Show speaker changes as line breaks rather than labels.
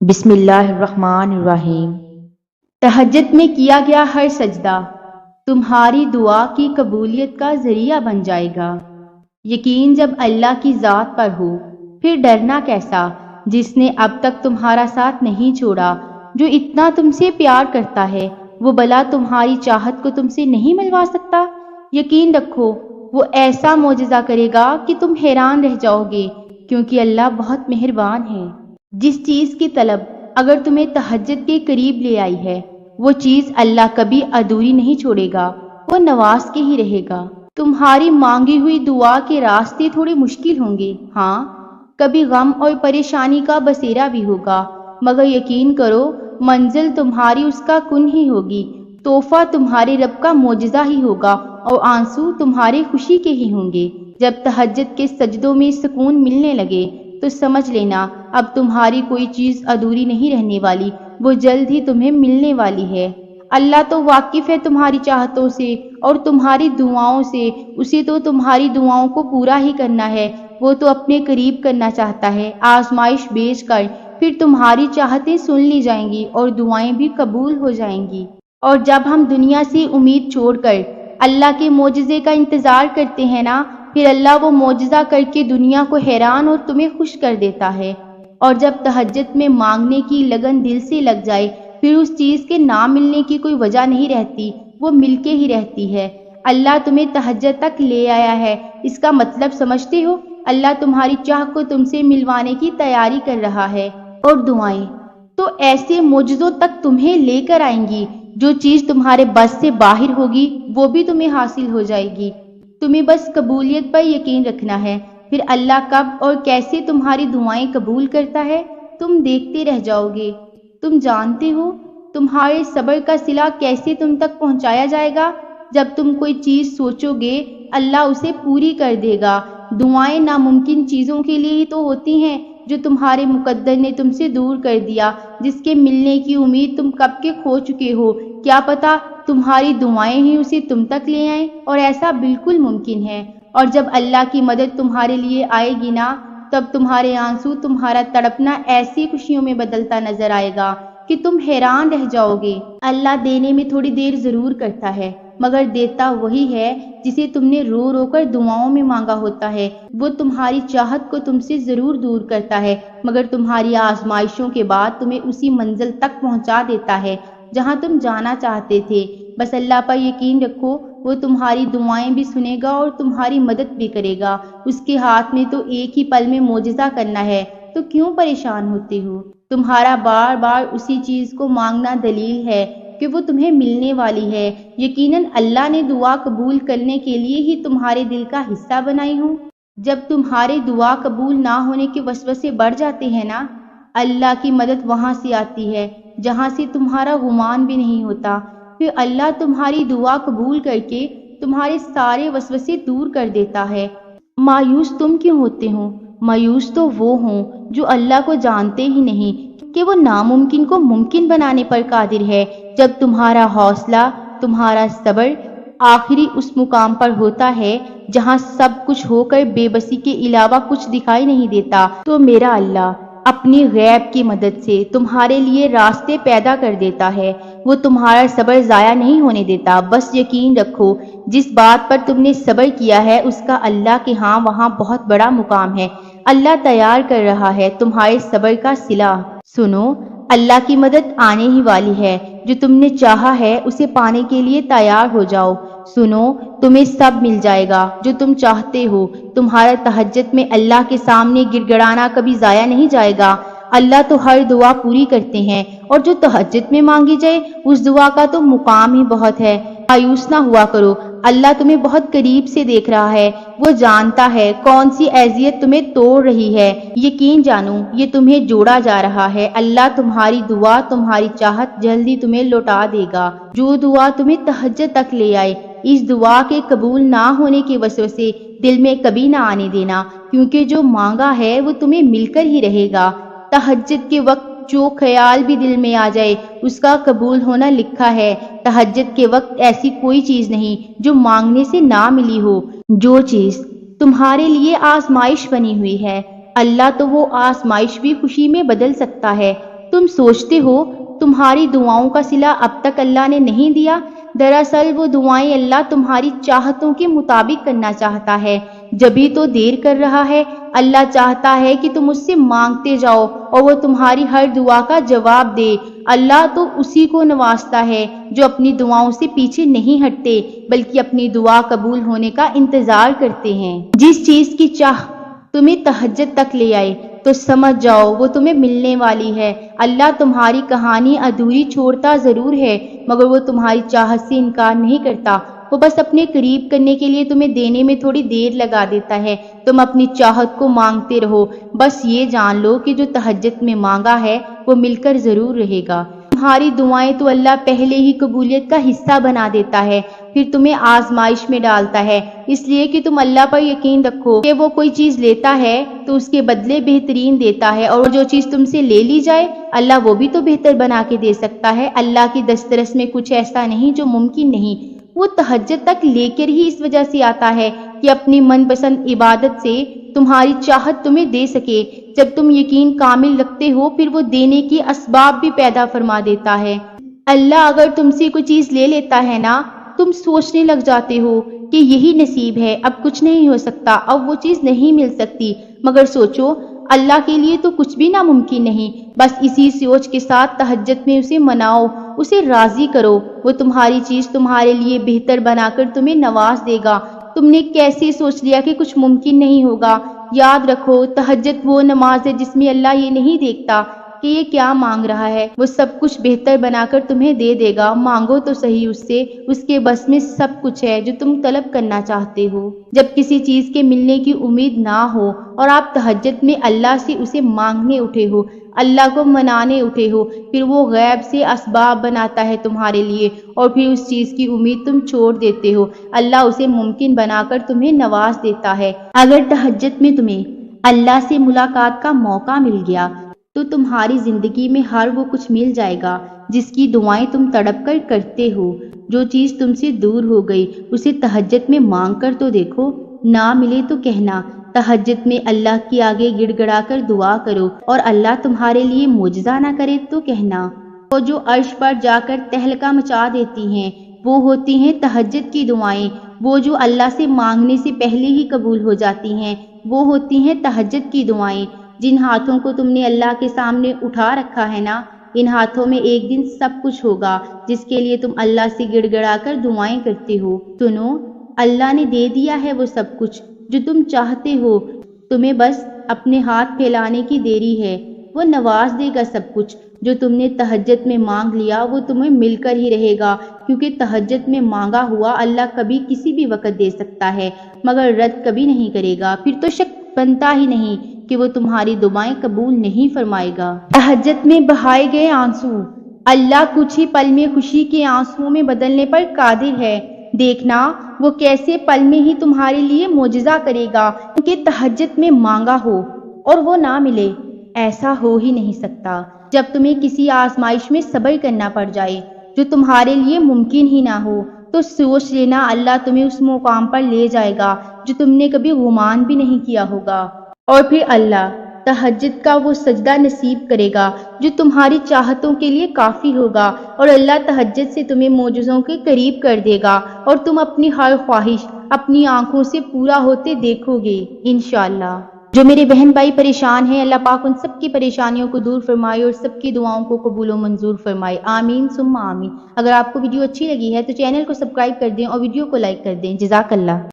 بسم اللہ الرحمن الرحیم۔ تہجد میں کیا گیا ہر سجدہ تمہاری دعا کی قبولیت کا ذریعہ بن جائے گا۔ یقین جب اللہ کی ذات پر ہو پھر ڈرنا کیسا، جس نے اب تک تمہارا ساتھ نہیں چھوڑا، جو اتنا تم سے پیار کرتا ہے، وہ بلا تمہاری چاہت کو تم سے نہیں ملوا سکتا۔ یقین رکھو وہ ایسا معجزہ کرے گا کہ تم حیران رہ جاؤ گے، کیونکہ اللہ بہت مہربان ہے۔ جس چیز کی طلب اگر تمہیں تہجد کے قریب لے آئی ہے، وہ چیز اللہ کبھی ادھوری نہیں چھوڑے گا، وہ نواز کے ہی رہے گا۔ تمہاری مانگی ہوئی دعا کے راستے تھوڑے مشکل ہوں گے، ہاں کبھی غم اور پریشانی کا بسیرا بھی ہوگا، مگر یقین کرو منزل تمہاری اس کا کن ہی ہوگی، تحفہ تمہارے رب کا معجزہ ہی ہوگا، اور آنسو تمہارے خوشی کے ہی ہوں گے۔ جب تہجد کے سجدوں میں سکون ملنے لگے تو سمجھ لینا اب تمہاری کوئی چیز ادھوری نہیں رہنے والی، وہ جلد ہی تمہیں ملنے والی ہے۔ اللہ تو واقف ہے تمہاری چاہتوں سے اور تمہاری دعاؤں سے، اسے تو تمہاری دعاؤں کو پورا ہی کرنا ہے، وہ تو اپنے قریب کرنا چاہتا ہے۔ آزمائش بھیج کر پھر تمہاری چاہتیں سن لی جائیں گی اور دعائیں بھی قبول ہو جائیں گی۔ اور جب ہم دنیا سے امید چھوڑ کر اللہ کے معجزے کا انتظار کرتے ہیں نا، پھر اللہ وہ معجزہ کر کے دنیا کو حیران اور تمہیں خوش کر دیتا ہے۔ اور جب تہجد میں مانگنے کی لگن دل سے لگ جائے، پھر اس چیز کے نہ ملنے کی کوئی وجہ نہیں رہتی، وہ مل کے ہی رہتی ہے۔ اللہ تمہیں تہجد تک لے آیا ہے، اس کا مطلب سمجھتے ہو؟ اللہ تمہاری چاہ کو تم سے ملوانے کی تیاری کر رہا ہے، اور دعائیں تو ایسے معجزوں تک تمہیں لے کر آئیں گی، جو چیز تمہارے بس سے باہر ہوگی وہ بھی تمہیں حاصل ہو جائے گی۔ تمہیں بس قبولیت پر یقین رکھنا ہے، پھر اللہ کب اور کیسے تمہاری دعائیں قبول کرتا ہے تم دیکھتے رہ جاؤ گے۔ تم جانتے ہو تمہارے صبر کا صلہ کیسے تم تک پہنچایا جائے گا؟ جب تم کوئی چیز سوچو گے اللہ اسے پوری کر دے گا۔ دعائیں ناممکن چیزوں کے لیے ہی تو ہوتی ہیں جو تمہارے مقدر نے تم سے دور کر دیا، جس کے ملنے کی امید تم کب کے کھو چکے ہو۔ کیا پتا تمہاری دعائیں ہی اسے تم تک لے آئیں، اور ایسا بالکل ممکن ہے۔ اور جب اللہ کی مدد تمہارے لیے آئے گی نا، تب تمہارے آنسو، تمہارا تڑپنا ایسی خوشیوں میں بدلتا نظر آئے گا کہ تم حیران رہ جاؤ گے۔ اللہ دینے میں تھوڑی دیر ضرور کرتا ہے، مگر دیتا وہی ہے جسے تم نے رو رو کر دعاؤں میں مانگا ہوتا ہے۔ وہ تمہاری چاہت کو تم سے ضرور دور کرتا ہے، مگر تمہاری آزمائشوں کے بعد تمہیں اسی منزل تک پہنچا دیتا ہے جہاں تم جانا چاہتے تھے۔ بس اللہ پر یقین رکھو، وہ تمہاری دعائیں بھی سنے گا اور تمہاری مدد بھی کرے گا۔ اس کے ہاتھ میں تو ایک ہی پل میں معجزہ کرنا ہے، تو کیوں پریشان ہوتے ہو؟ تمہارا بار بار اسی چیز کو مانگنا دلیل ہے کہ وہ تمہیں ملنے والی ہے۔ یقیناً اللہ نے دعا قبول کرنے کے لیے ہی تمہارے دل کا حصہ بنائی ہوں۔ جب تمہارے دعا قبول نہ ہونے کے وسوسے بڑھ جاتے ہیں نا، اللہ کی مدد وہاں سے آتی ہے جہاں سے تمہارا گمان بھی نہیں ہوتا۔ پھر اللہ تمہاری دعا قبول کر کے تمہارے سارے وسوسے دور کر دیتا ہے۔ مایوس تم کیوں ہوتے ہو؟ مایوس تو وہ ہوں جو اللہ کو جانتے ہی نہیں کہ وہ ناممکن کو ممکن بنانے پر قادر ہے۔ جب تمہارا حوصلہ، تمہارا صبر آخری اس مقام پر ہوتا ہے جہاں سب کچھ ہو کر بے بسی کے علاوہ کچھ دکھائی نہیں دیتا، تو میرا اللہ اپنی غیب کی مدد سے تمہارے لیے راستے پیدا کر دیتا ہے۔ وہ تمہارا صبر ضائع نہیں ہونے دیتا۔ بس یقین رکھو جس بات پر تم نے صبر کیا ہے اس کا اللہ کے ہاں وہاں بہت بڑا مقام ہے۔ اللہ تیار کر رہا ہے تمہارے صبر کا صلہ۔ سنو، اللہ کی مدد آنے ہی والی ہے، جو تم نے چاہا ہے اسے پانے کے لیے تیار ہو جاؤ۔ سنو، تمہیں سب مل جائے گا جو تم چاہتے ہو۔ تمہارا تہجد میں اللہ کے سامنے گڑ گڑانا کبھی ضائع نہیں جائے گا۔ اللہ تو ہر دعا پوری کرتے ہیں، اور جو تہجد میں مانگی جائے اس دعا کا تو مقام ہی بہت ہے۔ مایوس نہ ہوا کرو، اللہ تمہیں بہت قریب سے دیکھ رہا ہے، وہ جانتا ہے کون سی اذیت تمہیں توڑ رہی ہے۔ یقین جانو یہ تمہیں جوڑا جا رہا ہے۔ اللہ تمہاری دعا، تمہاری چاہت جلدی تمہیں لوٹا دے گا۔ جو دعا تمہیں تہجد تک لے آئے، اس دعا کے قبول نہ ہونے کے وسوسے دل میں کبھی نہ آنے دینا، کیونکہ جو مانگا ہے وہ تمہیں مل کر ہی رہے گا۔ تہجد کے وقت جو خیال بھی دل میں آ جائے اس کا قبول ہونا لکھا ہے۔ تہجد کے وقت ایسی کوئی چیز نہیں جو مانگنے سے نہ ملی ہو۔ جو چیز تمہارے لیے آزمائش بنی ہوئی ہے، اللہ تو وہ آزمائش بھی خوشی میں بدل سکتا ہے۔ تو تم سوچتے ہو تمہاری دعاؤں کا صلہ اب تک اللہ نے نہیں دیا؟ دراصل وہ دعائیں اللہ تمہاری چاہتوں کے مطابق کرنا چاہتا ہے، جبھی تو دیر کر رہا ہے۔ اللہ چاہتا ہے کہ تم اس سے مانگتے جاؤ اور وہ تمہاری ہر دعا کا جواب دے۔ اللہ تو اسی کو نوازتا ہے جو اپنی دعاؤں سے پیچھے نہیں ہٹتے بلکہ اپنی دعا قبول ہونے کا انتظار کرتے ہیں۔ جس چیز کی چاہ تمہیں تہجد تک لے آئے تو سمجھ جاؤ وہ تمہیں ملنے والی ہے۔ اللہ تمہاری کہانی ادھوری چھوڑتا ضرور ہے مگر وہ تمہاری چاہت سے انکار نہیں کرتا، وہ بس اپنے قریب کرنے کے لیے تمہیں دینے میں تھوڑی دیر لگا دیتا ہے۔ تم اپنی چاہت کو مانگتے رہو، بس یہ جان لو کہ جو تہجد میں مانگا ہے وہ مل کر ضرور رہے گا۔ تمہاری دعائیں تو اللہ پہلے ہی قبولیت کا حصہ بنا دیتا ہے، پھر تمہیں آزمائش میں ڈالتا ہے، اس لیے کہ تم اللہ پر یقین رکھو کہ وہ کوئی چیز لیتا ہے تو اس کے بدلے بہترین دیتا ہے، اور جو چیز تم سے لے لی جائے اللہ وہ بھی تو بہتر بنا کے دے سکتا ہے۔ اللہ کی دسترس میں کچھ ایسا نہیں جو ممکن نہیں۔ وہ تہجد تک لے کر ہی اس وجہ سے آتا ہے کہ اپنی من پسند عبادت سے تمہاری چاہت تمہیں دے سکے۔ جب تم یقین کامل رکھتے ہو پھر وہ دینے کی اسباب بھی پیدا فرما دیتا ہے۔ اللہ اگر تم سے کوئی چیز لے لیتا ہے نا، تم سوچنے لگ جاتے ہو کہ یہی نصیب ہے، اب کچھ نہیں ہو سکتا، اب وہ چیز نہیں مل سکتی، مگر سوچو اللہ کے لیے تو کچھ بھی ناممکن نہیں۔ بس اسی سوچ کے ساتھ تہجد میں اسے مناؤ، اسے راضی کرو، وہ تمہاری چیز تمہارے لیے بہتر بنا کر تمہیں نواز دے گا۔ تم نے کیسے سوچ لیا کہ کچھ ممکن نہیں ہوگا؟ یاد رکھو تہجد وہ نماز ہے جس میں اللہ یہ نہیں دیکھتا کہ یہ کیا مانگ رہا ہے، وہ سب کچھ بہتر بنا کر تمہیں دے دے گا۔ مانگو تو صحیح اس سے، اس کے بس میں سب کچھ ہے جو تم طلب کرنا چاہتے ہو۔ جب کسی چیز کے ملنے کی امید نہ ہو اور آپ تہجد میں اللہ سے اسے مانگنے اٹھے ہو، اللہ کو منانے اٹھے ہو، پھر وہ غیب سے اسباب بناتا ہے تمہارے لیے، اور پھر اس چیز کی امید تم چھوڑ دیتے ہو، اللہ اسے ممکن بنا کر تمہیں نواز دیتا ہے۔ اگر تہجد میں تمہیں اللہ سے ملاقات کا موقع مل گیا تو تمہاری زندگی میں ہر وہ کچھ مل جائے گا جس کی دعائیں تم تڑپ کر کرتے ہو۔ جو چیز تم سے دور ہو گئی اسے تہجد میں مانگ کر تو دیکھو، نہ ملے تو کہنا۔ تہجد میں اللہ کے آگے گڑ گڑا کر دعا کرو، اور اللہ تمہارے لیے معجزہ نہ کرے تو کہنا۔ وہ جو عرش پر جا کر تہلکہ مچا دیتی ہیں وہ ہوتی ہیں تہجد کی دعائیں، وہ جو اللہ سے مانگنے سے پہلے ہی قبول ہو جاتی ہیں وہ ہوتی ہیں تہجد کی دعائیں۔ جن ہاتھوں کو تم نے اللہ کے سامنے اٹھا رکھا ہے نا، ان ہاتھوں میں ایک دن سب کچھ ہوگا جس کے لیے تم اللہ سے گڑ گڑا کر دعائیں کرتے ہو۔ سنو، اللہ نے دے دیا ہے وہ سب کچھ جو تم چاہتے ہو، تمہیں بس اپنے ہاتھ پھیلانے کی دیری ہے۔ وہ نواز دے گا سب کچھ جو تم نے تہجد میں مانگ لیا، وہ تمہیں مل کر ہی رہے گا، کیونکہ تہجد میں مانگا ہوا اللہ کبھی کسی بھی وقت دے سکتا ہے مگر رد کبھی نہیں کرے گا۔ پھر تو شک بنتا ہی نہیں کہ وہ تمہاری دعائیں قبول نہیں فرمائے گا۔ تہجد میں بہائے گئے آنسو اللہ کچھ ہی پل میں خوشی کے آنسوؤں میں بدلنے پر قادر ہے۔ دیکھنا وہ کیسے پل میں ہی تمہارے لیے معجزہ کرے گا کہ تہجد میں مانگا ہو اور وہ نہ ملے۔ ایسا ہو ہی نہیں سکتا۔ جب تمہیں کسی آزمائش میں صبر کرنا پڑ جائے جو تمہارے لیے ممکن ہی نہ ہو تو سوچ لینا اللہ تمہیں اس مقام پر لے جائے گا جو تم نے کبھی گمان بھی نہیں کیا ہوگا، اور پھر اللہ تہجد کا وہ سجدہ نصیب کرے گا جو تمہاری چاہتوں کے لیے کافی ہوگا، اور اللہ تہجد سے تمہیں معجزوں کے قریب کر دے گا اور تم اپنی ہر خواہش اپنی آنکھوں سے پورا ہوتے دیکھو گے انشاءاللہ۔ جو میرے بہن بھائی پریشان ہیں اللہ پاک ان سب کی پریشانیوں کو دور فرمائے اور سب کی دعاؤں کو قبول و منظور فرمائے، آمین ثم آمین۔ اگر آپ کو ویڈیو اچھی لگی ہے تو چینل کو سبسکرائب کر دیں اور ویڈیو کو لائک کر دیں۔ جزاک اللہ۔